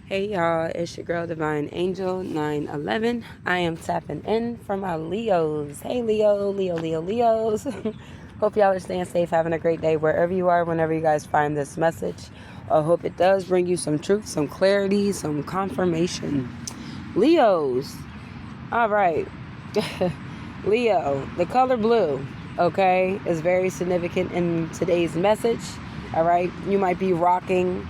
Hey y'all, it's your girl Divine Angel 911. I am tapping in from my Leos. Hey Leos. Hope y'all are staying safe, having a great day wherever you are, whenever you guys find this message. I hope it does bring you some truth, some clarity, some confirmation. Leos. All right. Leo, the color blue, okay, is very significant in today's message. All right. You might be rocking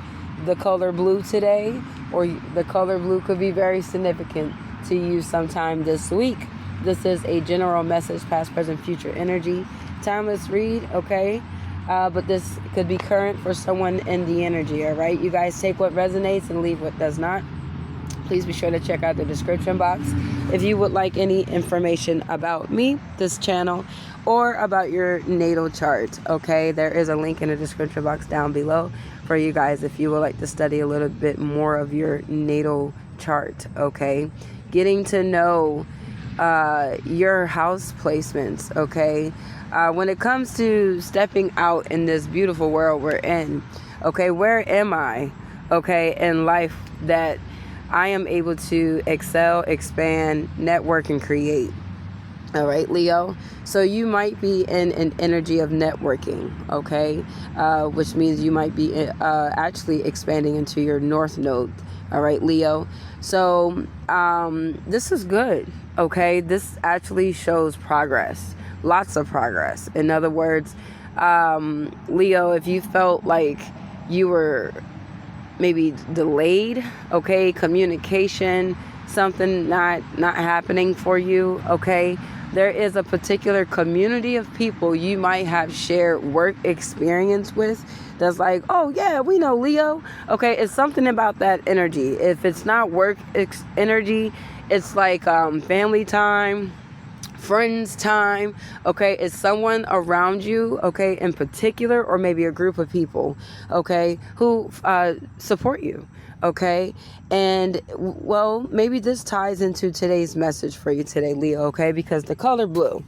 the color blue today, or the color blue could be very significant to you sometime this week. This is a general message, past, present, future energy. Timeless read, okay? But this could be current for someone in the energy, all right? You guys take what resonates and leave what does not. Please be sure to check out the description box if you would like any information about me, this channel, or about your natal chart, okay? There is a link in the description box down below for you guys if you would like to study a little bit more of your natal chart, okay? Getting to know your house placements, okay? When it comes to stepping out in this beautiful world we're in, okay, where am I, okay, in life that I am able to excel, expand, network, and create. All right, Leo. So you might be in an energy of networking, okay, which means you might be actually expanding into your north node. All right, Leo. So this is good, okay. This actually shows progress, lots of progress. In other words, Leo, if you felt like you were maybe delayed, okay, communication, something not happening for you, okay, there is a particular community of people you might have shared work experience with that's like, oh yeah, we know Leo, okay. It's something about that energy. If it's not work energy, it's like family time, friends time, okay. It's someone around you, okay, in particular, or maybe a group of people, okay, who support you, okay. And well, maybe this ties into today's message for you today, Leo, okay, because the color blue,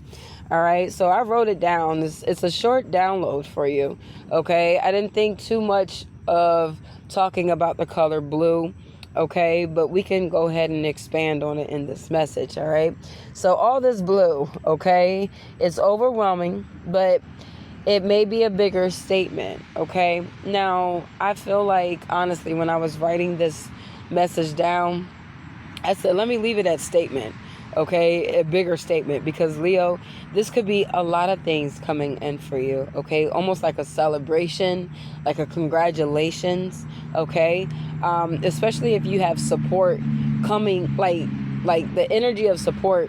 all right, so I wrote it down. It's a short download for you, okay. I didn't think too much of talking about the color blue, okay, but we can go ahead and expand on it in this message, all right. So all this blue, okay, it's overwhelming, but it may be a bigger statement, okay. Now I feel like, honestly, when I was writing this message down, I said, let me leave it at statement, okay, a bigger statement, because Leo, this could be a lot of things coming in for you, okay, almost like a celebration, like a congratulations, okay, especially if you have support coming, like the energy of support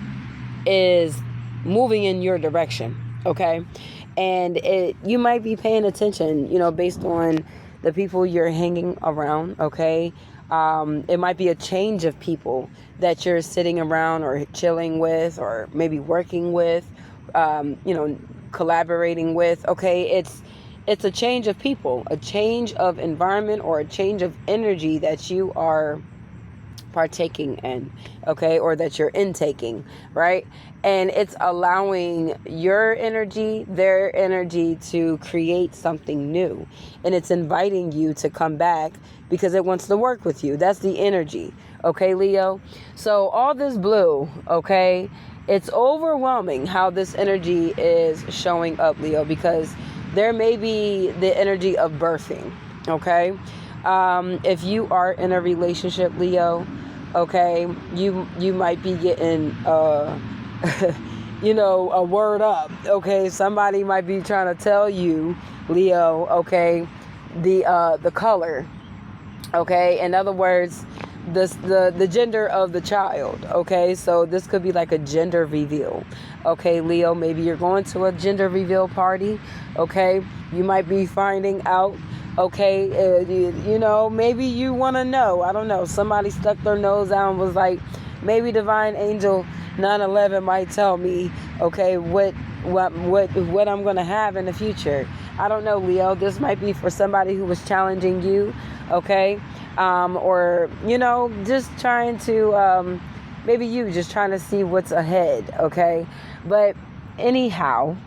is moving in your direction, okay, and you might be paying attention, based on the people you're hanging around, okay. It might be a change of people that you're sitting around or chilling with, or maybe working with, collaborating with, okay. It's a change of people, a change of environment, or a change of energy that you are partaking in, okay, or that you're intaking, right? And it's allowing your energy, their energy, to create something new, and it's inviting you to come back because it wants to work with you. That's the energy, okay, Leo. So all this blue, okay, it's overwhelming how this energy is showing up, Leo, because there may be the energy of birthing, okay. If you are in a relationship, Leo, okay, you might be getting a word up, okay. Somebody might be trying to tell you, Leo, okay, the color, okay. In other words, the gender of the child, okay. So this could be like a gender reveal, okay, Leo. Maybe you're going to a gender reveal party, okay. You might be finding out, okay, maybe you want to know, I don't know, somebody stuck their nose out and was like, maybe Divine Angel 911 might tell me, okay, what I'm going to have in the future. I don't know, Leo. This might be for somebody who was challenging you, okay, or just trying to maybe you just trying to see what's ahead, okay. But anyhow,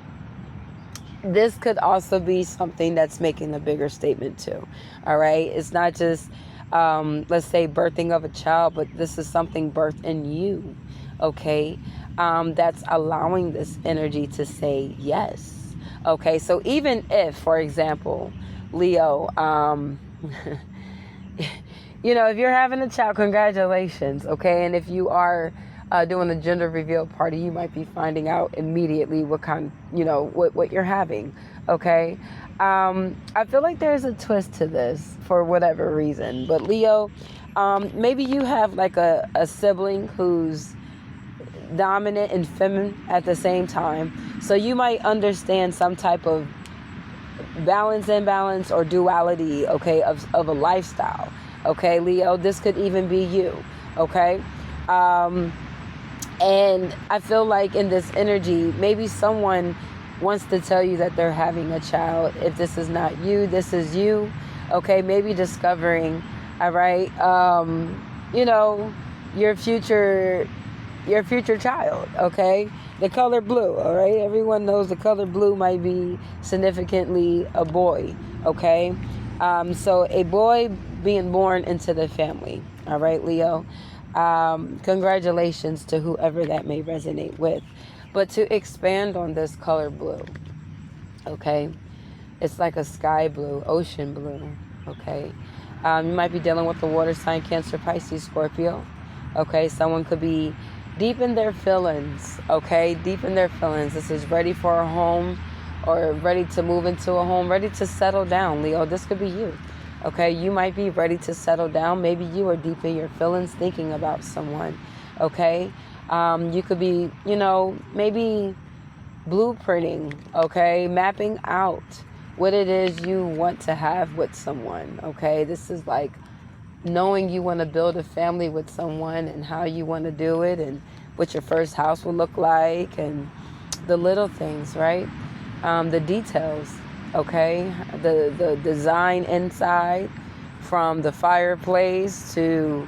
this could also be something that's making a bigger statement too, all right. It's not just let's say birthing of a child, but this is something birthed in you, okay? That's allowing this energy to say yes, okay? So even if, for example, Leo, if you're having a child, congratulations, okay? And if you are doing a gender reveal party, you might be finding out immediately what kind, what you're having, okay? I feel like there's a twist to this for whatever reason, but Leo, maybe you have like a sibling who's dominant and feminine at the same time, so you might understand some type of balance, imbalance, or duality, okay, of a lifestyle, okay, Leo. This could even be you, okay? And I feel like in this energy, maybe someone wants to tell you that they're having a child. If this is not you, this is you, okay? Maybe discovering, all right, your future child, okay? The color blue, all right? Everyone knows the color blue might be significantly a boy, okay? So a boy being born into the family, all right, Leo? Congratulations to whoever that may resonate with. But to expand on this color blue, okay? It's like a sky blue, ocean blue, okay? You might be dealing with the water sign, Cancer, Pisces, Scorpio, okay? Someone could be deep in their feelings, okay? Deep in their feelings. This is ready for a home or ready to move into a home, ready to settle down, Leo. This could be you, okay? You might be ready to settle down. Maybe you are deep in your feelings thinking about someone, okay? You could be, maybe blueprinting, okay? Mapping out what it is you want to have with someone, okay? This is like knowing you want to build a family with someone and how you want to do it and what your first house will look like and the little things, right? The details, okay? The design inside, from the fireplace to,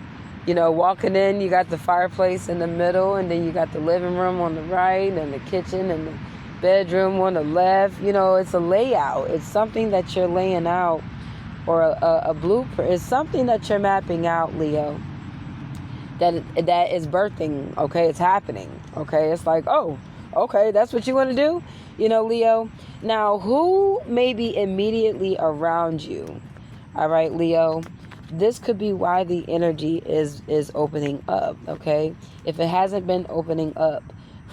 walking in, you got the fireplace in the middle, and then you got the living room on the right and the kitchen and the bedroom on the left. It's a layout. It's something that you're laying out, or a blueprint. It's something that you're mapping out, Leo, that is birthing, okay? It's happening, okay? It's like, oh, okay, that's what you want to do, Leo. Now, who may be immediately around you, all right, Leo? This could be why the energy is opening up, okay? If it hasn't been opening up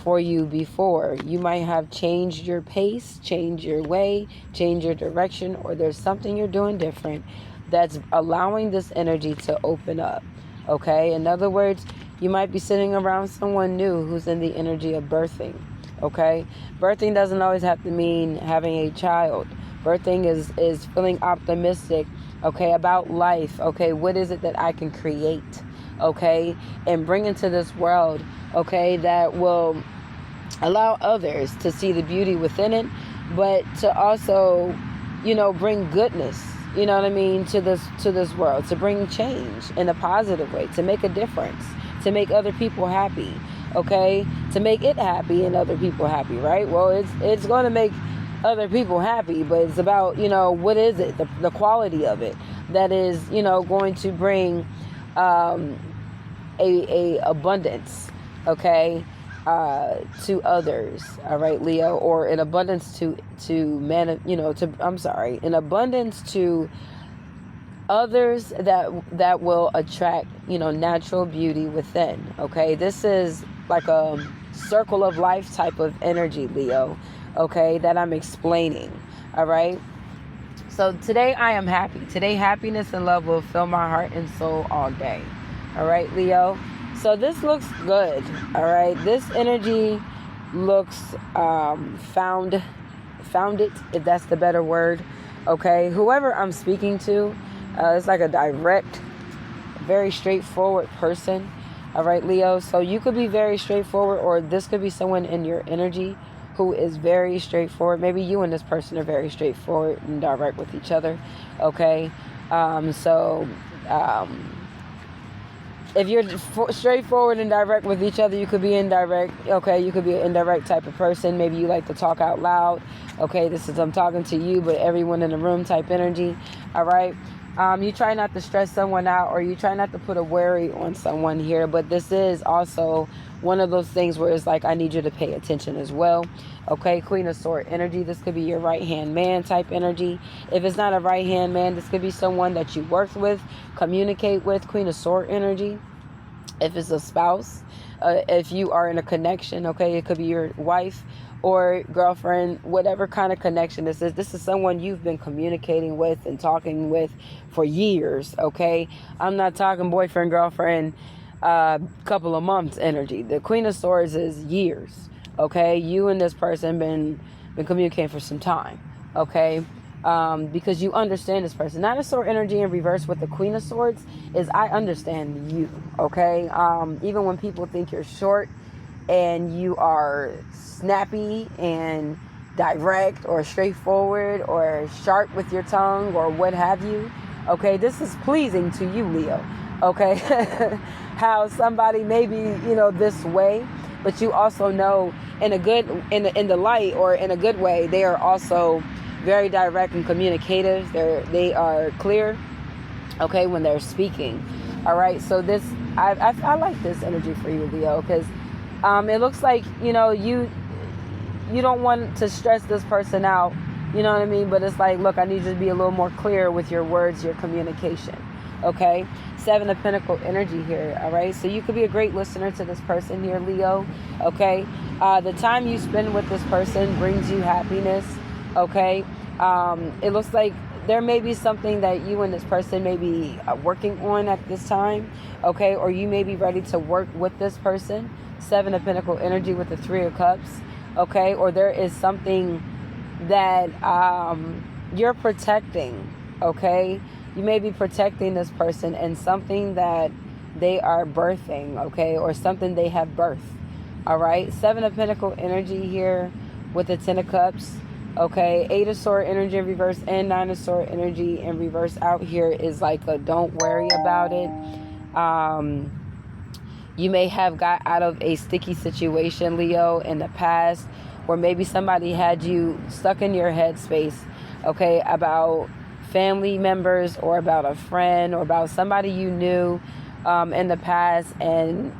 for you before, you might have changed your pace, changed your way, changed your direction, or there's something you're doing different that's allowing this energy to open up, okay? In other words, you might be sitting around someone new who's in the energy of birthing, okay? Birthing doesn't always have to mean having a child. Birthing is feeling optimistic, okay, about life, okay? What is it that I can create, okay, and bring into this world, okay, that will allow others to see the beauty within it, but to also, bring goodness, you know what I mean, to this world, to bring change in a positive way, to make a difference, to make other people happy, okay, to make it happy and other people happy, right? Well, it's going to make other people happy, but it's about, what is it, the quality of it that is, going to bring a abundance, okay, to others, all right, Leo, or an abundance an abundance to others that will attract, natural beauty within, okay? This is like a circle of life type of energy, Leo, okay, that I'm explaining, all right? So today I am happy. Today happiness and love will fill my heart and soul all day, all right, Leo? So this looks good, all right? This energy looks founded, if that's the better word, okay? Whoever I'm speaking to, it's like a direct, very straightforward person, all right, Leo? So you could be very straightforward, or this could be someone in your energy who is very straightforward. Maybe you and this person are very straightforward and direct with each other, okay? If you're straightforward and direct with each other, you could be indirect, okay? You could be an indirect type of person. Maybe you like to talk out loud, okay? I'm talking to you, but everyone in the room type energy, all right? You try not to stress someone out, or you try not to put a worry on someone here, but this is also one of those things where it's like, I need you to pay attention as well. Okay, Queen of Sword energy. This could be your right-hand man type energy. If it's not a right-hand man, this could be someone that you work with, communicate with, Queen of Sword energy. If it's a spouse, if you are in a connection, okay, it could be your wife or girlfriend, whatever kind of connection this is. This is someone you've been communicating with and talking with for years, okay? I'm not talking boyfriend, girlfriend, couple of months energy. The Queen of Swords is years, okay? You and this person been communicating for some time, okay? Because you understand this person. Not a sword energy in reverse with the Queen of Swords is, I understand you, okay? Even when people think you're short and you are snappy and direct or straightforward or sharp with your tongue or what have you, okay, this is pleasing to you, Leo, okay? How somebody may be, this way, but you also know in the light or in a good way, they are also very direct and communicative. They are clear, okay, when they're speaking. All right, so this, I like this energy for you, Leo, because it looks like, you don't want to stress this person out, you know what I mean? But it's like, look, I need you to be a little more clear with your words, your communication, okay? 7 of Pentacles energy here, all right? So you could be a great listener to this person here, Leo, okay? The time you spend with this person brings you happiness, okay? It looks like there may be something that you and this person may be working on at this time, okay? Or you may be ready to work with this person. 7 of Pentacles energy with the 3 of Cups, okay? Or there is something that you're protecting, okay? You may be protecting this person and something that they are birthing, okay? Or something they have birthed, all right? 7 of Pentacles energy here with the 10 of Cups, okay? 8 of Sword energy in reverse and 9 of Sword energy in reverse out here is like a don't worry about it. You may have got out of a sticky situation, Leo, in the past, where maybe somebody had you stuck in your headspace, okay, about family members or about a friend or about somebody you knew in the past, and,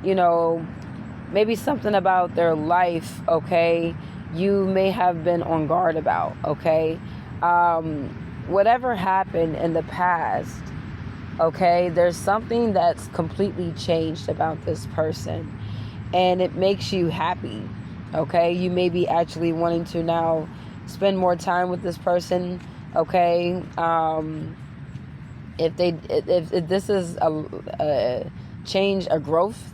maybe something about their life, okay, you may have been on guard about, okay? Whatever happened in the past, okay, there's something that's completely changed about this person, and it makes you happy, okay? You may be actually wanting to now spend more time with this person, okay? If this is a change, a growth,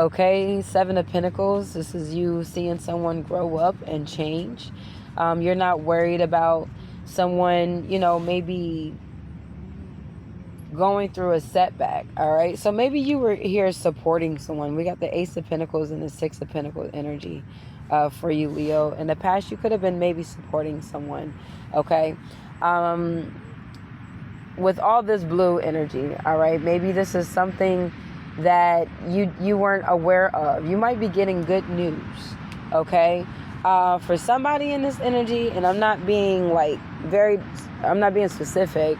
okay? 7 of Pentacles, this is you seeing someone grow up and change. You're not worried about someone, maybe going through a setback, all right? So maybe you were here supporting someone. We got the Ace of Pentacles and the 6 of Pentacles energy for you, Leo. In the past, you could have been maybe supporting someone, okay? With all this blue energy, all right? Maybe this is something that you weren't aware of. You might be getting good news, okay? For somebody in this energy, and I'm not being specific,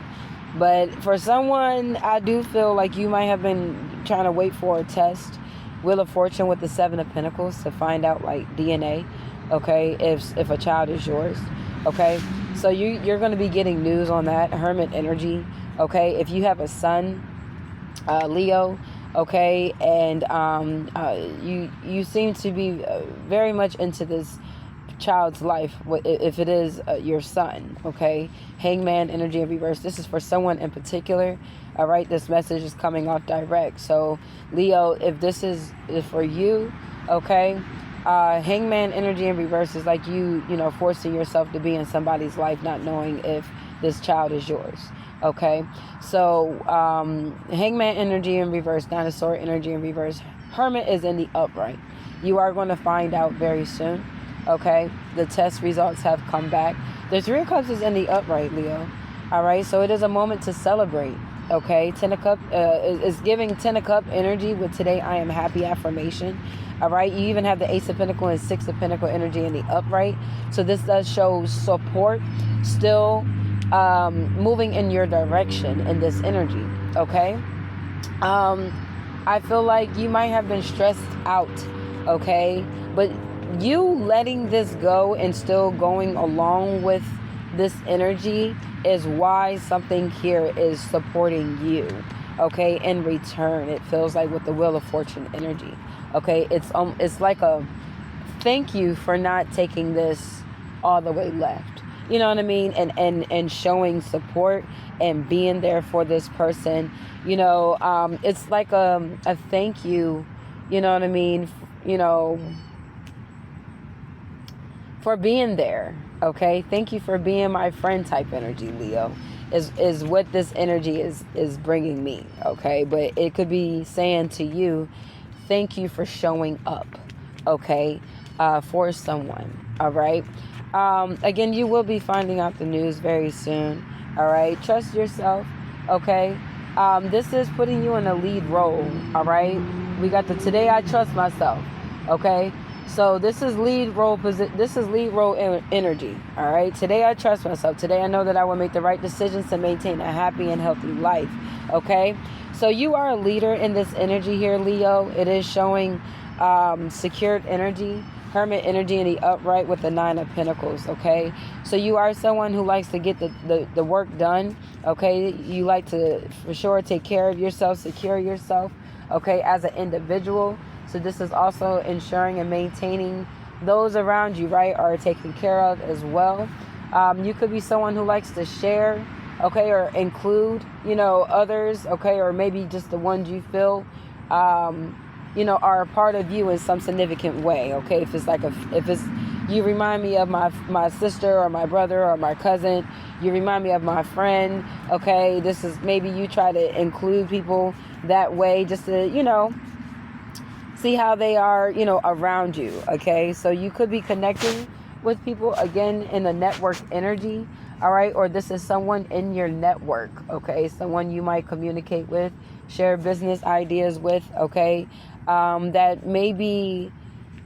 but for someone, I do feel like you might have been trying to wait for a test. Wheel of Fortune with the 7 of Pentacles to find out like DNA, okay, if a child is yours, okay? So you're going to be getting news on that. Hermit energy, okay? If you have a son, Leo, okay, and you seem to be very much into this child's life, if it is your son, okay? Hangman energy in reverse. This is for someone in particular, all right? This message is coming off direct. So Leo, if this is for you, okay, Hangman energy in reverse is like you forcing yourself to be in somebody's life, not knowing if this child is yours, okay? So Hangman energy in reverse, 9 of Sword energy in reverse. Hermit is in the upright. You are going to find out very soon, okay? The test results have come back. The 3 of Cups is in the upright, Leo, all right? So it is a moment to celebrate, okay? 10 of Cups is giving 10 of Cups energy with today I am happy affirmation, all right? You even have the Ace of Pentacles and 6 of Pentacles energy in the upright. So this does show support still moving in your direction in this energy, okay? I feel like you might have been stressed out, okay? But you letting this go and still going along with this energy is why something here is supporting you, okay? In return, it feels like with the Wheel of Fortune energy, okay? It's like a thank you for not taking this all the way left. You know what I mean? And showing support and being there for this person. You know, it's like a thank you, you know what I mean? You know, for being there. Okay. Thank you for being my friend type energy, Leo, is what this energy is bringing me. Okay. But it could be saying to you, thank you for showing up. Okay. For someone. All right. Again, you will be finding out the news very soon. All right. Trust yourself. Okay. This is putting you in a lead role. All right. We got the today I trust myself. Okay. So this is lead role energy. All right. Today I trust myself. Today I know that I will make the right decisions to maintain a happy and healthy life. Okay. So you are a leader in this energy here, Leo. It is showing secured energy. Hermit energy in the upright with the 9 of Pentacles, okay? So you are someone who likes to get the work done, okay? You like to, for sure, take care of yourself, secure yourself, okay, as an individual. So this is also ensuring and maintaining those around you, right, are taken care of as well. You could be someone who likes to share, okay, or include, you know, others, okay, or maybe just the ones you feel you know, are a part of you in some significant way, okay? If it's you remind me of my sister or my brother or my cousin, you remind me of my friend, okay? This is maybe you try to include people that way just to, you know, see how they are, you know, around you, okay? So you could be connecting with people, again, in the network energy, all right? Or this is someone in your network, okay? Someone you might communicate with, share business ideas with, okay? That may be,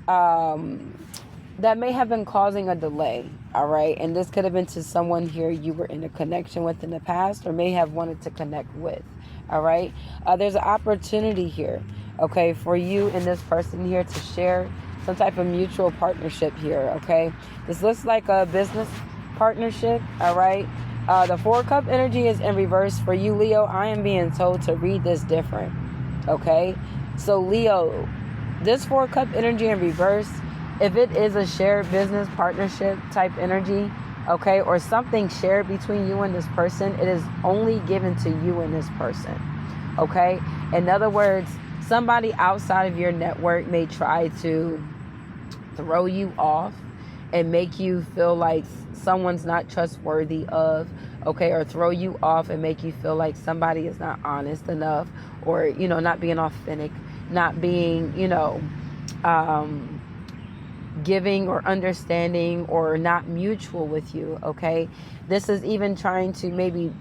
that may have been causing a delay, all right? And this could have been to someone here you were in a connection with in the past or may have wanted to connect with, all right? There's an opportunity here, okay, for you and this person here to share some type of mutual partnership here, okay? This looks like a business partnership, all right? The 4 Cup energy is in reverse for you, Leo. I am being told to read this different, okay? So Leo, this 4 Cup energy in reverse, if it is a shared business partnership type energy, okay, or something shared between you and this person, it is only given to you and this person, okay? In other words, somebody outside of your network may try to throw you off and make you feel like someone's not trustworthy of, okay, or throw you off and make you feel like somebody is not honest enough or, you know, not being authentic, not being, you know, giving or understanding or not mutual with you, okay? This is even trying to maybe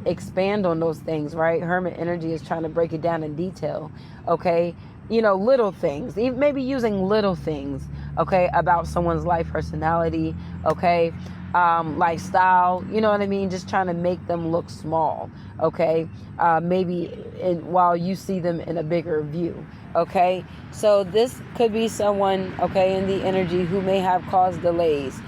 expand on those things, right? Hermit energy is trying to break it down in detail, okay? You know, little things, maybe using little things, okay, about someone's life, personality, okay, lifestyle, you know what I mean? Just trying to make them look small, okay? Maybe while you see them in a bigger view, okay? So this could be someone, okay, in the energy who may have caused delays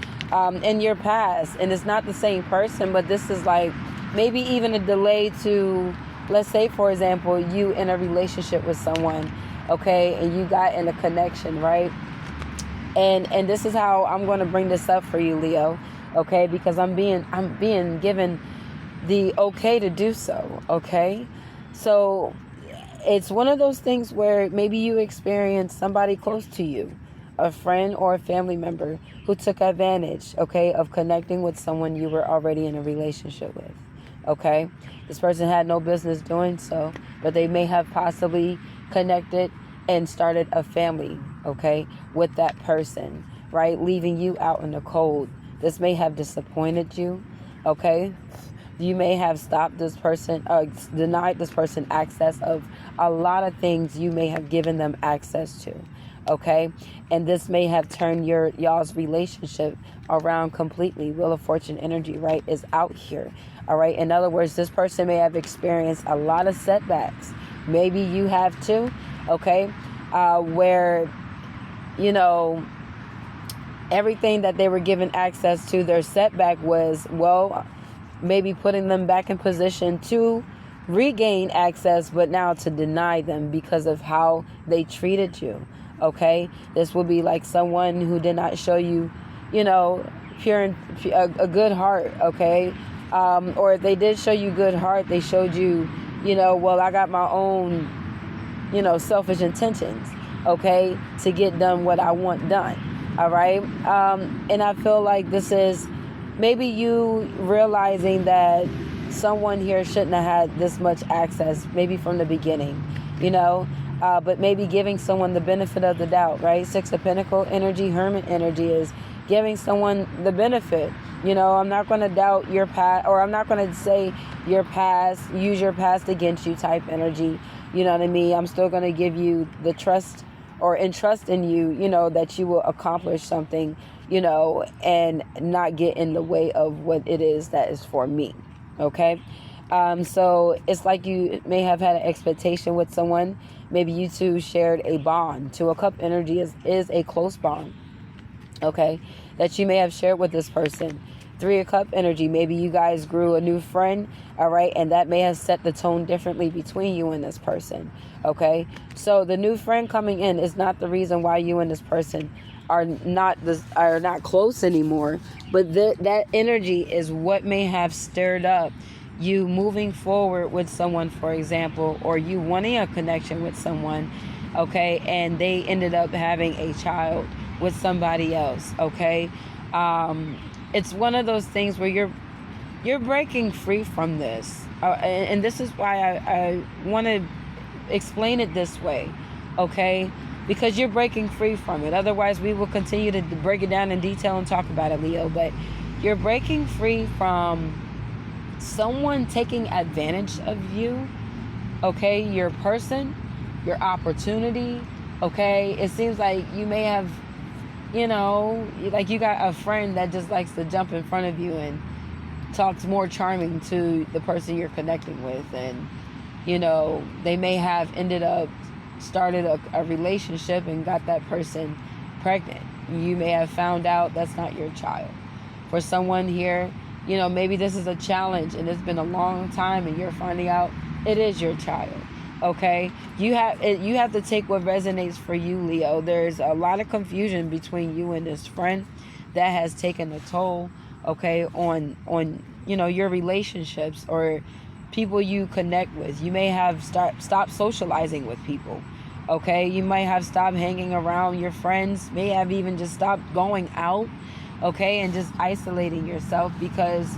in your past. And it's not the same person, but this is like maybe even a delay to, let's say, for example, you in a relationship with someone, okay, and you got in a connection, right? And this is how I'm going to bring this up for you, Leo, okay? Because I'm being given the okay to do so, okay? So it's one of those things where maybe you experience somebody close to you, a friend or a family member who took advantage, okay, of connecting with someone you were already in a relationship with, okay? This person had no business doing so, but they may have possibly connected and started a family, okay, with that person, right? Leaving you out in the cold. This may have disappointed you, okay? You may have stopped this person, denied this person access of a lot of things you may have given them access to, okay? And this may have turned y'all's relationship around completely. Wheel of Fortune energy, right, is out here, all right? In other words, this person may have experienced a lot of setbacks. Maybe you have too, okay? Where, you know, everything that they were given access to, their setback was, well, maybe putting them back in position to regain access, but now to deny them because of how they treated you, okay? This would be like someone who did not show you, you know, a good heart, okay? Or if they did show you good heart, they showed you, you know, well, I got my own, you know, selfish intentions, okay, to get done what I want done, all right? And I feel like this is maybe you realizing that someone here shouldn't have had this much access, maybe from the beginning, you know, but maybe giving someone the benefit of the doubt, right? Six of Pentacles energy, Hermit energy is giving someone the benefit. You know, I'm not going to doubt your past, or I'm not going to say your past, use your past against you type energy. You know what I mean? I'm still going to give you the trust or entrust in you, you know, that you will accomplish something, you know, and not get in the way of what it is that is for me. Okay. So it's like you may have had an expectation with someone. Maybe you two shared a bond. Two of Cup energy is a close bond. Okay. That you may have shared with this person. Three of Cup energy. Maybe you guys grew a new friend. All right. And that may have set the tone differently between you and this person. Okay. So the new friend coming in is not the reason why you and this person are not close anymore, but that energy is what may have stirred up you moving forward with someone, for example, or you wanting a connection with someone, okay, and they ended up having a child with somebody else, okay. It's one of those things where you're breaking free from this, and this is why I want to explain it this way, okay, because you're breaking free from it. Otherwise, we will continue to break it down in detail and talk about it, Leo. But you're breaking free from someone taking advantage of you, okay? Your person, your opportunity, okay? It seems like you may have, you know, like you got a friend that just likes to jump in front of you and talks more charming to the person you're connecting with. And, you know, they may have ended up started a relationship and got that person pregnant. You may have found out that's not your child. For someone here, you know, maybe this is a challenge and it's been a long time and you're finding out it is your child, okay? You have to take what resonates for you, Leo. There's a lot of confusion between you and this friend that has taken a toll, okay, on you know, your relationships or people you connect with. You may have stopped socializing with people, okay? You might have stopped hanging around your friends, may have even just stopped going out, okay, and just isolating yourself because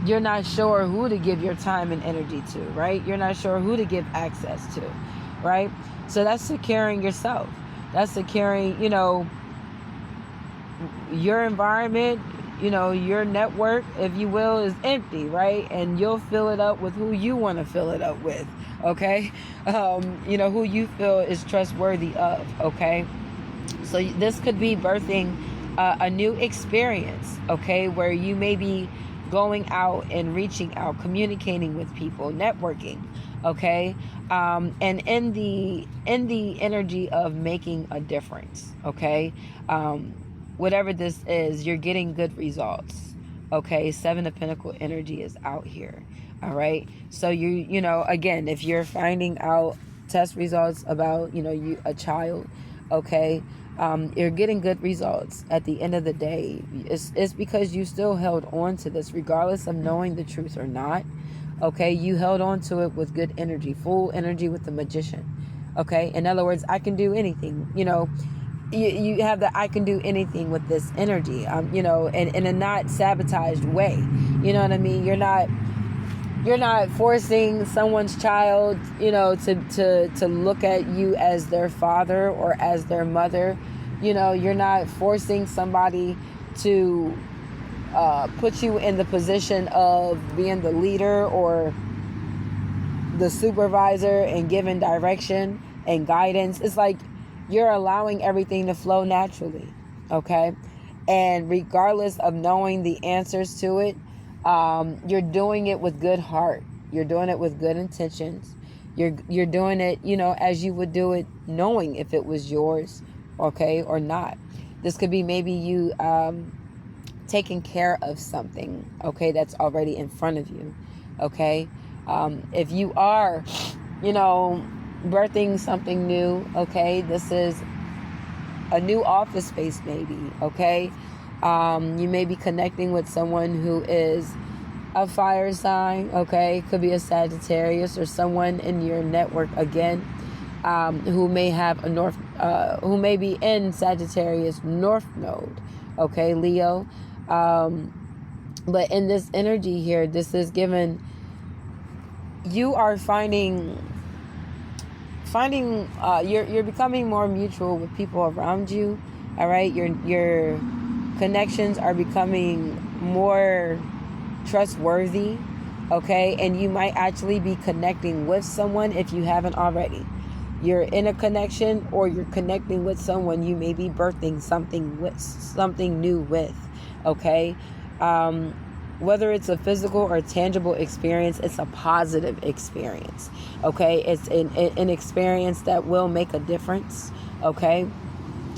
you're not sure who to give your time and energy to, right? You're not sure who to give access to, right? So that's securing yourself. That's securing, you know, your environment, you know, your network, if you will, is empty, right? And you'll fill it up with who you want to fill it up with, okay? You know, who you feel is trustworthy of, okay? So this could be birthing a new experience, okay, where you may be going out and reaching out, communicating with people, networking, okay, and in the energy of making a difference, okay. Whatever this is, you're getting good results, okay. Seven of Pentacles energy is out here, all right. So you know, again, if you're finding out test results about, you know, a child, okay, you're getting good results at the end of the day. It's because you still held on to this regardless of knowing the truth or not, okay. You held on to it with good energy, full energy with the Magician, okay. In other words, I can do anything, you know. You have the I can do anything with this energy, you know, and in a not sabotaged way, you know what I mean. You're not forcing someone's child, you know, to look at you as their father or as their mother, you know. You're not forcing somebody to put you in the position of being the leader or the supervisor and giving direction and guidance. It's like you're allowing everything to flow naturally, okay? And regardless of knowing the answers to it, you're doing it with good heart. You're doing it with good intentions. You're doing it, as you would do it, knowing if it was yours, okay, or not. This could be maybe you taking care of something, okay, that's already in front of you, okay? If you are, birthing something new, okay, this is a new office space maybe, okay? You may be connecting with someone who is a fire sign, okay? Could be a Sagittarius or someone in your network again, who may have who may be in Sagittarius North Node, okay, Leo. But in this energy here, this is given, you are finding you're becoming more mutual with people around you, all right? Your connections are becoming more trustworthy, okay? And you might actually be connecting with someone if you haven't already. You're in a connection, or you're connecting with someone you may be birthing something new with, okay? Whether it's a physical or tangible experience, it's a positive experience, okay? It's an experience that will make a difference, okay?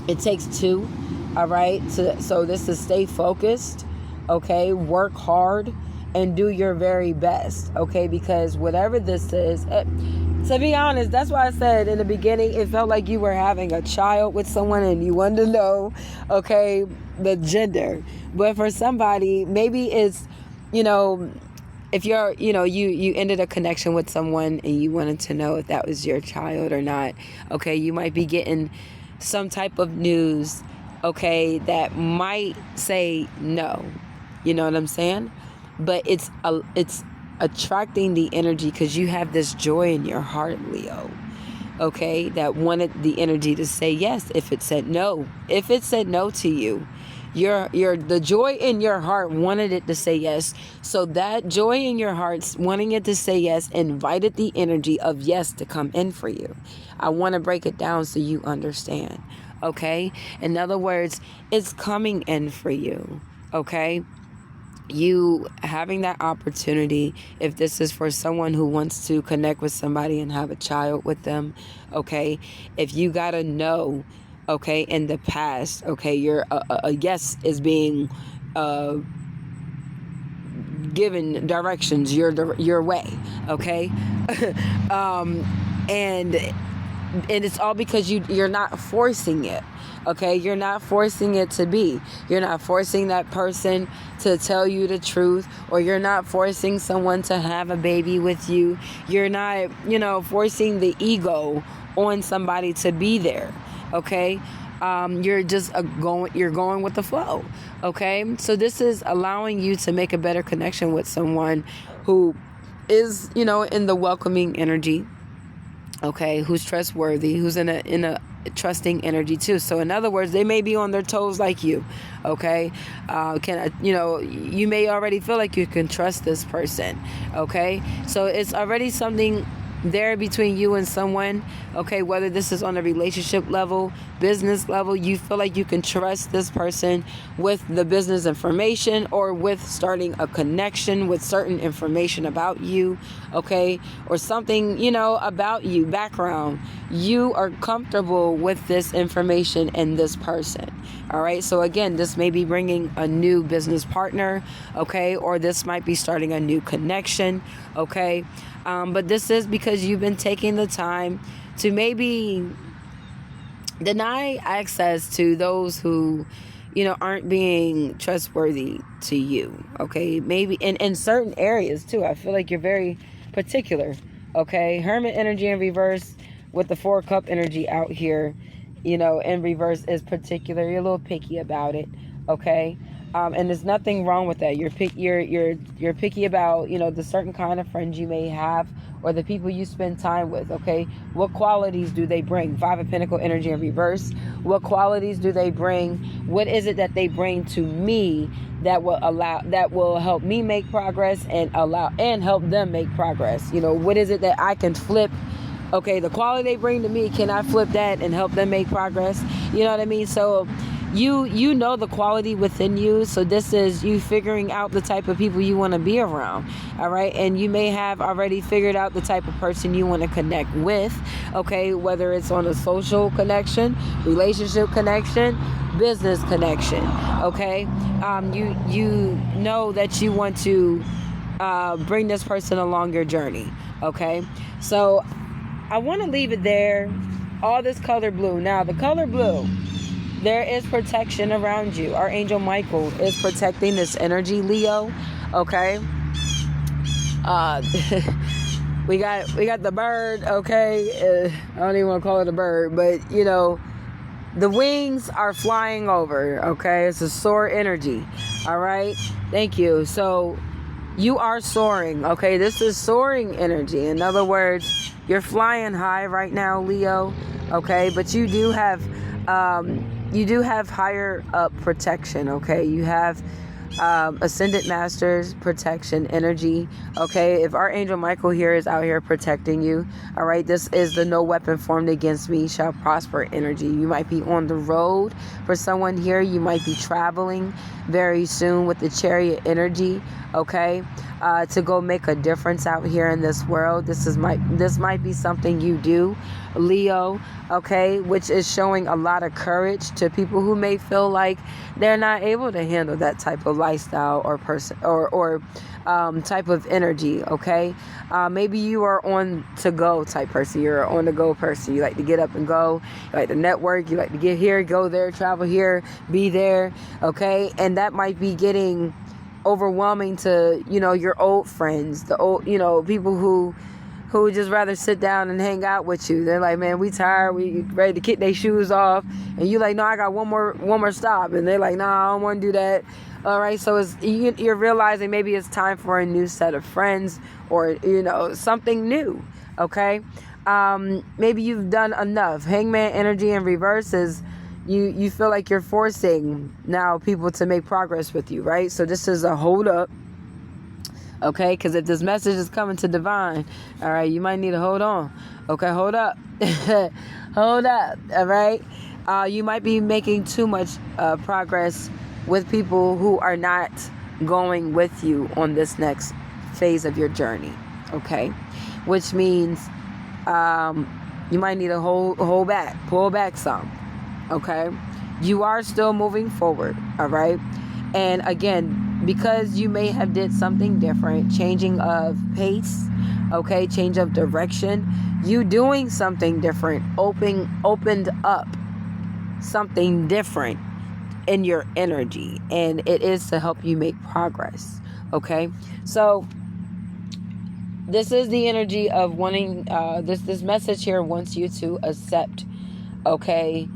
It takes two, all right? So this is stay focused, okay? Work hard and do your very best, okay? Because whatever this is, to be honest, that's why I said in the beginning, it felt like you were having a child with someone and you wanted to know, okay, the gender. But for somebody, maybe it's, if you're, you ended a connection with someone and you wanted to know if that was your child or not, okay, you might be getting some type of news, okay, that might say no. You know what I'm saying? But it's attracting the energy because you have this joy in your heart, Leo, okay, that wanted the energy to say yes if it said no. If it said no to you, the joy in your heart wanted it to say yes. So that joy in your heart wanting it to say yes invited the energy of yes to come in for you. I want to break it down so you understand, okay? In other words, it's coming in for you, okay? You having that opportunity, if this is for someone who wants to connect with somebody and have a child with them, okay, if you gotta know, okay, in the past, okay, your a yes is being given directions your way, okay, and it's all because you're not forcing it. Okay, you're not forcing it to be. You're not forcing that person to tell you the truth, or you're not forcing someone to have a baby with you. You're not, forcing the ego on somebody to be there. Okay, you're just going with the flow. Okay, so this is allowing you to make a better connection with someone who is, in the welcoming energy. Okay, who's trustworthy, who's in a trusting energy too. So in other words, they may be on their toes like you. Okay, you may already feel like you can trust this person. Okay, so it's already something there between you and someone. Okay, whether this is on a relationship level, business level, you feel like you can trust this person with the business information, or with starting a connection with certain information about you, okay, or something, about you, background. You are comfortable with this information and this person. All right, so again, this may be bringing a new business partner, okay, or this might be starting a new connection, okay. But this is because you've been taking the time to maybe deny access to those who, aren't being trustworthy to you. Okay, maybe in certain areas too. I feel like you're very particular. Okay, Hermit energy in reverse with the 4 cup energy out here, in reverse is particular. You're a little picky about it. Okay. And there's nothing wrong with that. You're picky about, the certain kind of friends you may have, or the people you spend time with. Okay, what qualities do they bring? 5 of Pentacle energy in reverse. What qualities do they bring? What is it that they bring to me that will help me make progress and help them make progress? What is it that I can flip Okay, the quality they bring to me, can I flip that and help them make progress? You know what I mean? So you know the quality within you. So this is you figuring out the type of people you want to be around. All right, and you may have already figured out the type of person you want to connect with. Okay, whether it's on a social connection, relationship connection, business connection. Okay, you know that you want to bring this person along your journey. Okay, so I want to leave it there. All this color blue. Now the color blue, there is protection around you. Archangel Michael is protecting this energy, Leo. Okay. We got the bird. Okay. I don't even want to call it a bird, but you know, the wings are flying over. Okay. It's a soar energy. All right. Thank you. So you are soaring. Okay. This is soaring energy. In other words, you're flying high right now, Leo. Okay. But you do have higher up protection. Okay. You have ascended masters protection energy. Okay, if Archangel Michael here is out here protecting you, all right, this is the no weapon formed against me shall prosper energy. You might be on the road for someone here. You might be traveling very soon with the chariot energy. Okay, to go make a difference out here in this world. This might be something you do, Leo. Okay, which is showing a lot of courage to people who may feel like they're not able to handle that type of lifestyle or person or type of energy. Okay, maybe you are on to go type person. You're an on the go person. You like to get up and go. You like to network. You like to get here, go there, travel here, be there. Okay, and that might be getting overwhelming to, you know, your old friends, the old, you know, people who would just rather sit down and hang out with you. They're like, man, we tired, we ready to kick their shoes off, and you like, no, I got one more stop, and they're like, no, I don't want to do that. All right, so you're realizing maybe it's time for a new set of friends, or you know, something new. Okay, maybe you've done enough. Hangman energy in reverse is you feel like you're forcing now people to make progress with you, right? So this is a hold up. Okay, because if this message is coming to divine, all right, you might need to hold on. Okay, hold up. Hold up, all right? You might be making too much progress with people who are not going with you on this next phase of your journey, okay? Which means you might need to hold back, pull back some, okay? You are still moving forward, all right? And again, because you may have did something different, changing of pace, okay, change of direction, you doing something different, opened up something different in your energy, and it is to help you make progress. Okay, so this is the energy of wanting this message here wants you to accept. Okay,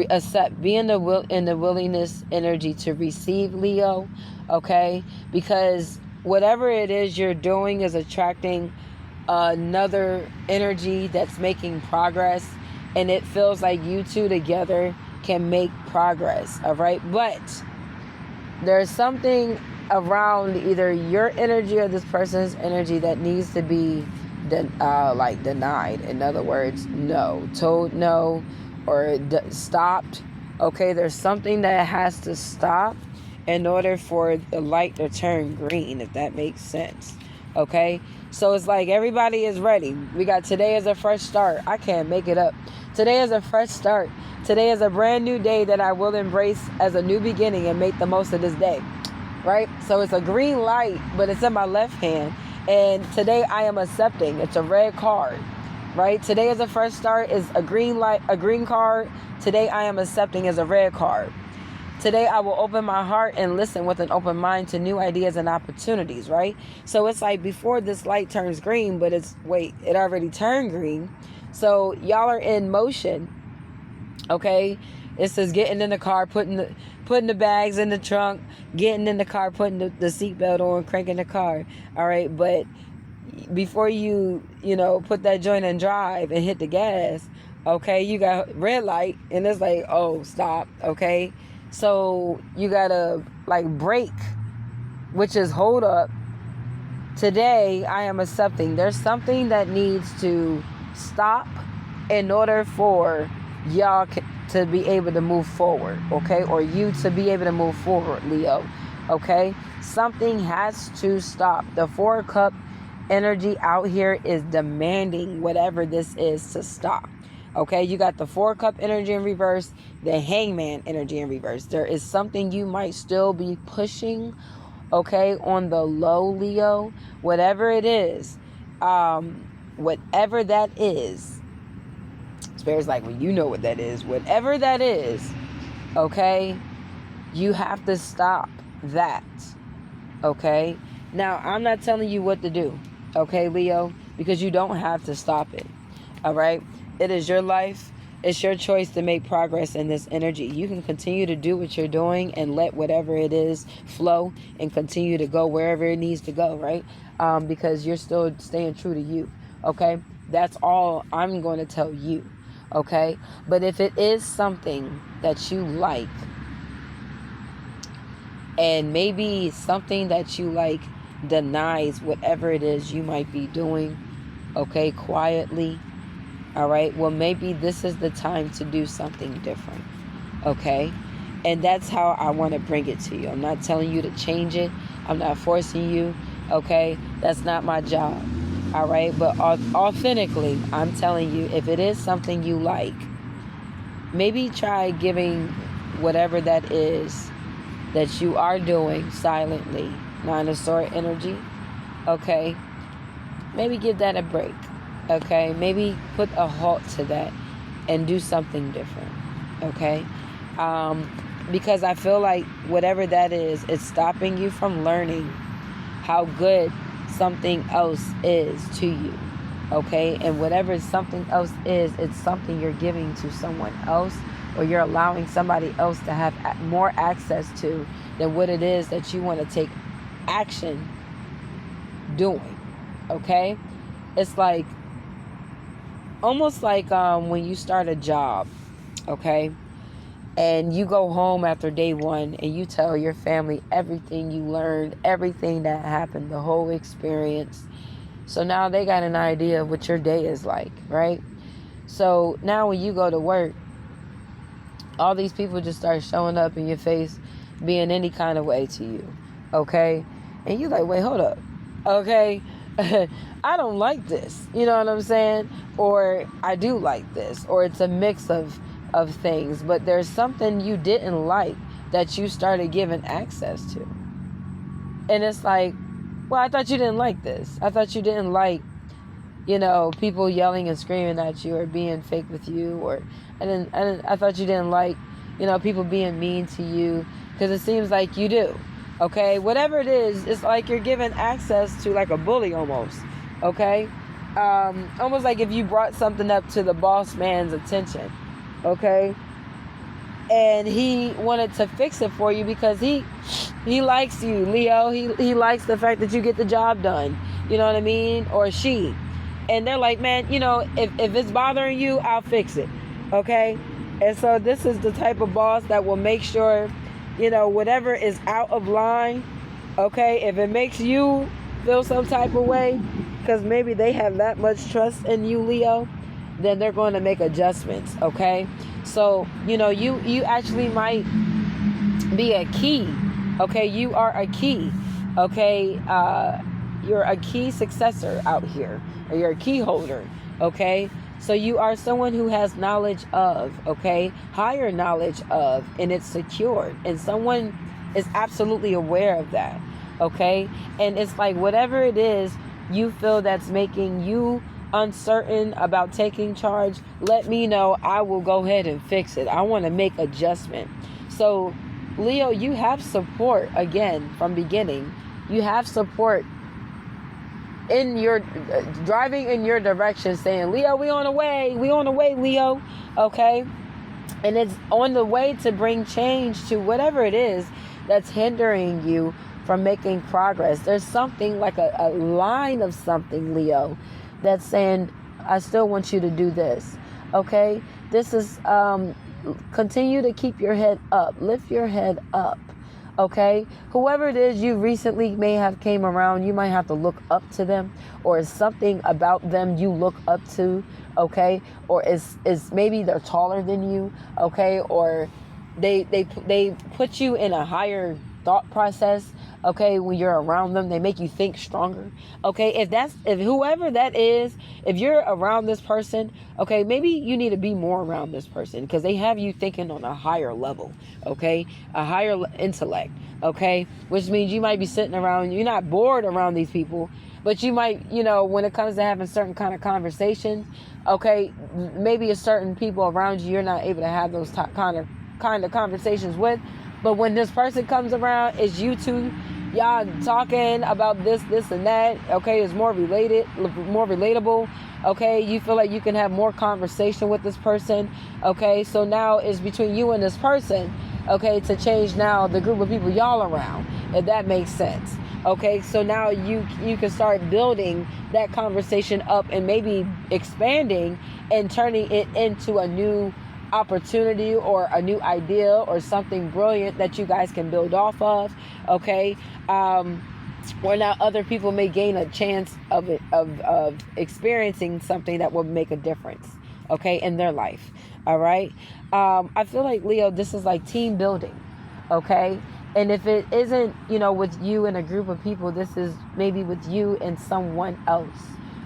accept, be in the willingness energy to receive, Leo. Okay, because whatever it is you're doing is attracting another energy that's making progress, and it feels like you two together can make progress. All right, but there's something around either your energy or this person's energy that needs to be denied. In other words, no, told no, or stopped. Okay, there's something that has to stop in order for the light to turn green, if that makes sense. Okay, so it's like everybody is ready. We got today as a fresh start. I can't make it up. Today is a fresh start. Today is a brand new day that I will embrace as a new beginning and make the most of this day, right? So it's a green light, but it's in my left hand, and today I am accepting. It's a red card, right? Today is a fresh start is a green light, a green card. Today I am accepting as a red card. Today I will open my heart and listen with an open mind to new ideas and opportunities, right? So it's like before this light turns green, but it already turned green. So y'all are in motion, okay? It says getting in the car, putting the bags in the trunk, getting in the car, putting the seatbelt on, cranking the car, all right? But before you put that joint and drive and hit the gas, okay, you got red light, and it's like, oh, stop, okay? So you gotta brake, which is hold up. Today I am accepting. There's something that needs to stop in order for y'all to be able to move forward, okay? Or you to be able to move forward, Leo, okay? Something has to stop. The 4 cup energy out here is demanding whatever this is to stop, okay? You got the 4 cup energy in reverse, the hangman energy in reverse. There is something you might still be pushing, okay, on the low, Leo. Whatever it is, whatever that is, Spirit's like, well, you know what that is. Whatever that is, okay, you have to stop that, okay? Now, I'm not telling you what to do, okay, Leo, because you don't have to stop it, all right? It is your life. It's your choice to make progress in this energy. You can continue to do what you're doing and let whatever it is flow and continue to go wherever it needs to go, right? Because you're still staying true to you, okay? That's all I'm going to tell you, okay? But if it is something that you like, and maybe something that you like denies whatever it is you might be doing, okay, quietly, all right, well, maybe this is the time to do something different, okay? And that's how I want to bring it to you. I'm not telling you to change it. I'm not forcing you, okay? That's not my job, all right? But authentically, I'm telling you, if it is something you like, maybe try giving whatever that is that you are doing silently, 9 of Swords energy, okay? Maybe give that a break. Okay, maybe put a halt to that and do something different, okay? Because I feel like whatever that is, it's stopping you from learning how good something else is to you, okay? And whatever something else is, it's something you're giving to someone else, or you're allowing somebody else to have more access to than what it is that you want to take action doing, okay? It's like, almost like when you start a job, okay, and you go home after day 1 and you tell your family everything you learned, everything that happened, the whole experience. So now they got an idea of what your day is like, right? So now when you go to work, all these people just start showing up in your face, being any kind of way to you, okay? And you're like, wait, hold up, okay? I don't like this, you know what I'm saying? Or I do like this, or it's a mix of things, but there's something you didn't like that you started giving access to. And it's like, well, I thought you didn't like this. I thought you didn't like, you know, people yelling and screaming at you or being fake with you, or I thought you didn't like, you know, people being mean to you, because it seems like you do. Okay, whatever it is, it's like you're given access to, like a bully almost, okay? Almost like if you brought something up to the boss man's attention, okay? And he wanted to fix it for you because he likes you, Leo. He likes the fact that you get the job done, you know what I mean? Or she. And they're like, man, you know, if it's bothering you, I'll fix it, okay? And so this is the type of boss that will make sure, you know, whatever is out of line, okay, if it makes you feel some type of way, because maybe they have that much trust in you, Leo, then they're going to make adjustments, okay? So, you know, you actually might be a key, okay? You are a key, okay? You're a key successor out here, or you're a key holder, okay? So you are someone who has knowledge of, okay, higher knowledge of, and it's secured. And someone is absolutely aware of that, okay? And it's like whatever it is you feel that's making you uncertain about taking charge, let me know. I will go ahead and fix it. I want to make adjustment. So, Leo, you have support, again, from beginning. You have support in your driving in your direction, saying, Leo, we on the way, Leo, okay? And it's on the way to bring change to whatever it is that's hindering you from making progress. There's something like a line of something, Leo, that's saying, I still want you to do this, okay? This is continue to keep your head up, lift your head up, okay? Whoever it is you recently may have came around, you might have to look up to them, or something about them you look up to, okay, or is maybe they're taller than you, okay, or they put you in a higher thought process, okay, when you're around them. They make you think stronger, okay. If whoever that is, if you're around this person, okay, maybe you need to be more around this person, because they have you thinking on a higher level, okay, a higher intellect, okay, which means you might be sitting around, you're not bored around these people, but you might, when it comes to having certain kind of conversations, okay, maybe a certain people around you, you're not able to have those kind of conversations with. But when this person comes around, it's you two, y'all talking about this and that, okay, it's more relatable, okay, you feel like you can have more conversation with this person, okay, so now it's between you and this person, okay, to change now the group of people y'all around, if that makes sense, okay. So now you can start building that conversation up and maybe expanding and turning it into a new opportunity or a new idea or something brilliant that you guys can build off of, okay. Where now other people may gain a chance of experiencing something that will make a difference, okay, in their life. All right. I feel like, Leo, this is like team building, okay. And if it isn't, with you and a group of people, this is maybe with you and someone else,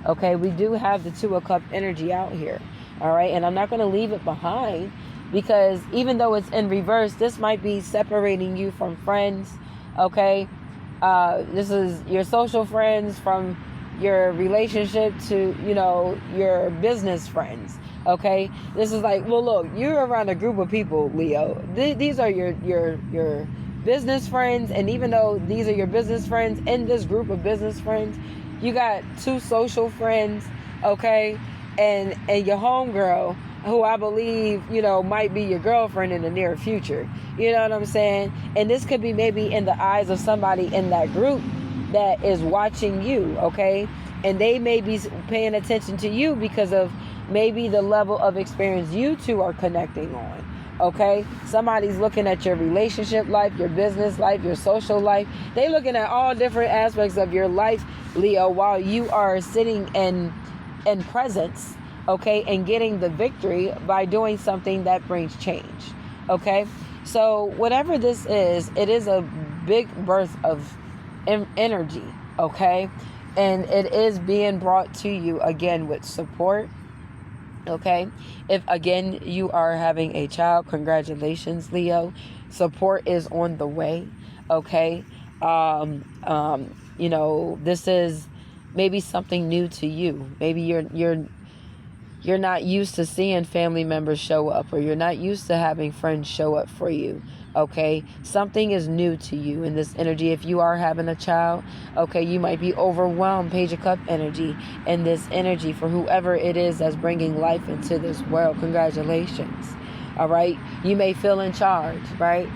okay. We do have the 2 of Cups energy out here. All right. And I'm not going to leave it behind, because even though it's in reverse, this might be separating you from friends. OK, this is your social friends from your relationship to, your business friends. OK, this is like, well, look, you're around a group of people, Leo. These are your business friends. And even though these are your business friends, in this group of business friends, you got 2 social friends. OK. And your homegirl, who I believe, might be your girlfriend in the near future. You know what I'm saying? And this could be maybe in the eyes of somebody in that group that is watching you, okay? And they may be paying attention to you because of maybe the level of experience you two are connecting on, okay? Somebody's looking at your relationship life, your business life, your social life. They looking at all different aspects of your life, Leo, while you are sitting in presence, okay, and getting the victory by doing something that brings change, okay. So whatever this is, it is a big birth of energy, okay, and it is being brought to you again with support, okay. If again you are having a child, congratulations, Leo. Support is on the way, okay. This is maybe something new to you. Maybe you're not used to seeing family members show up, or you're not used to having friends show up for you, okay? Something is new to you in this energy. If you are having a child, okay, you might be overwhelmed, Page of Cups energy, in this energy for whoever it is that's bringing life into this world. Congratulations, all right? You may feel in charge, right?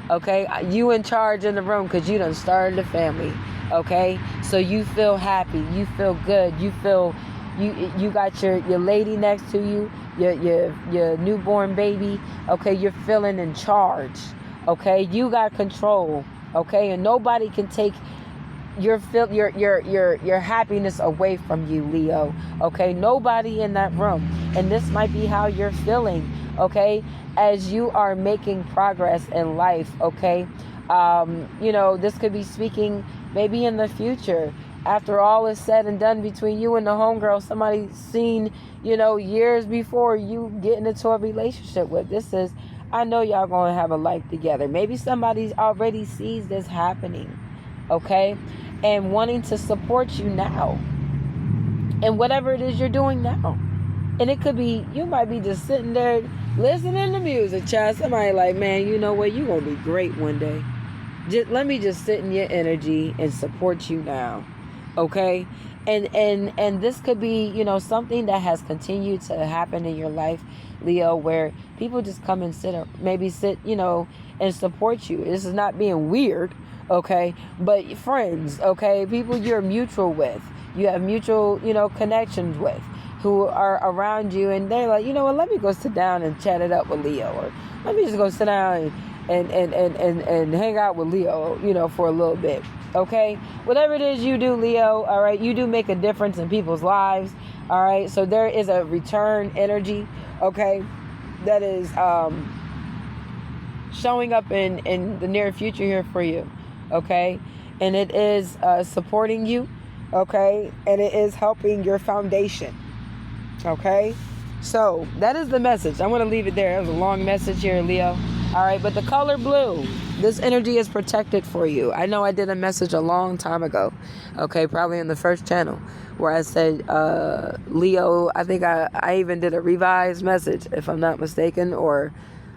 Okay, you in charge in the room because you done started a family. Okay, so you feel happy, you feel good, you feel you got your lady next to you, your newborn baby. Okay, you're feeling in charge. Okay, you got control. Okay, and nobody can take your happiness away from you, Leo. Okay, nobody in that room. And this might be how you're feeling, okay, as you are making progress in life. Okay, this could be speaking maybe in the future, after all is said and done between you and the homegirl, somebody seen, years before you getting into a relationship with. This is, I know y'all gonna have a life together. Maybe somebody already sees this happening, okay, and wanting to support you now, and whatever it is you're doing now. And it could be, you might be just sitting there listening to music, child. Somebody like, man, you know what, you gonna be great one day. Let me just sit in your energy and support you now, okay? And this could be, something that has continued to happen in your life, Leo, where people just come and sit, and support you. This is not being weird, okay? But friends, okay? People you're mutual with, you have mutual, connections with, who are around you, and they're like, let me go sit down and chat it up with Leo, or let me just go sit down and hang out with Leo, for a little bit, okay? Whatever it is you do, Leo, all right, you do make a difference in people's lives, All right, so there is a return energy, okay, that is showing up in the near future here for you, okay, and it is supporting you, okay, and it is helping your foundation, okay. So that is the message. I'm going to leave it there. It was a long message here, Leo. All right, but the color blue, this energy is protected for you. I know I did a message a long time ago, okay, probably in the first channel, where I said, Leo, I think I even did a revised message, if I'm not mistaken, or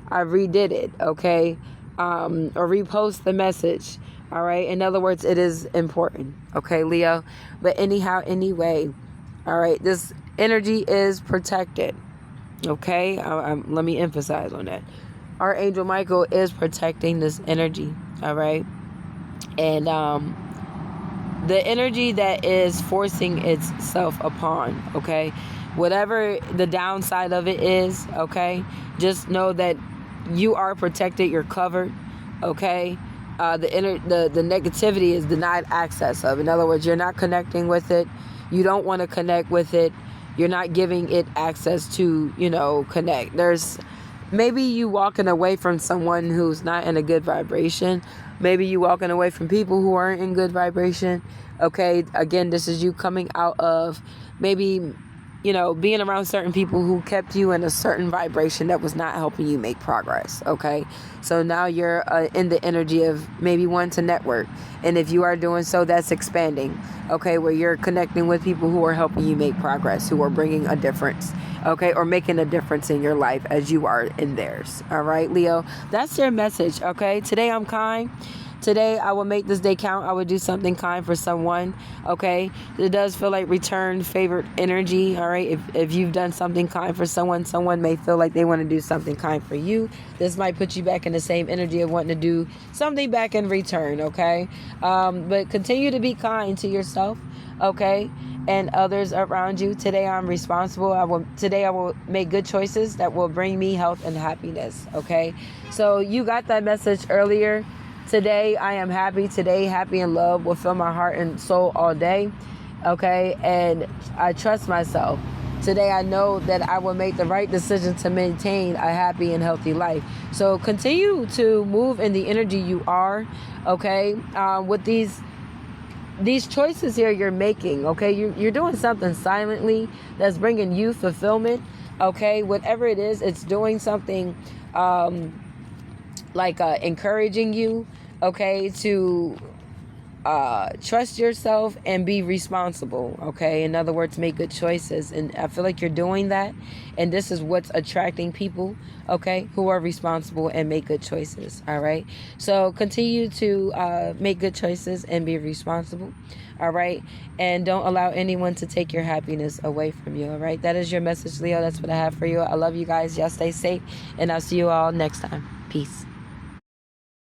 I redid it, okay, or repost the message, all right. In other words, it is important, okay, Leo. But anyhow, anyway, all right, this energy is protected, okay. Let me emphasize on that. Archangel Michael is protecting this energy, all right, and the energy that is forcing itself upon, okay, whatever the downside of it is, okay, just know that you are protected, you're covered, okay. The negativity is denied access of. In other words, you're not connecting with it, you don't want to connect with it, you're not giving it access to, connect. There's maybe you walking away from someone who's not in a good vibration. Maybe you walking away from people who aren't in good vibration. Okay, again, this is you coming out of maybe, being around certain people who kept you in a certain vibration that was not helping you make progress. Okay, so now you're in the energy of maybe wanting to network. And if you are doing so, that's expanding. Okay, where you're connecting with people who are helping you make progress, who are bringing a difference. Okay, or making a difference in your life as you are in theirs. All right, Leo, that's your message. Okay, today I'm kind. Today I will make this day count. I will do something kind for someone. Okay, it does feel like return favored energy. All right, if you've done something kind for someone may feel like they want to do something kind for you. This might put you back in the same energy of wanting to do something back in return. Okay, but continue to be kind to yourself, okay, and others around you. Today I'm responsible. Today I will make good choices that will bring me health and happiness. Okay, so you got that message earlier. Today I am happy. Today happy and love will fill my heart and soul all day. Okay, and I trust myself. Today I know that I will make the right decision to maintain a happy and healthy life. So continue to move in the energy you are. Okay, with these choices here you're making. Okay, you're doing something silently that's bringing you fulfillment. Okay, whatever it is, it's doing something like encouraging you, okay, to trust yourself and be responsible. Okay, in other words, make good choices. And I feel like you're doing that, and this is what's attracting people, okay, who are responsible and make good choices. All right, so continue to make good choices and be responsible. All right, and don't allow anyone to take your happiness away from you. All right, that is your message, Leo. That's what I have for you. I love you guys. Y'all stay safe, and I'll see you all next time. Peace.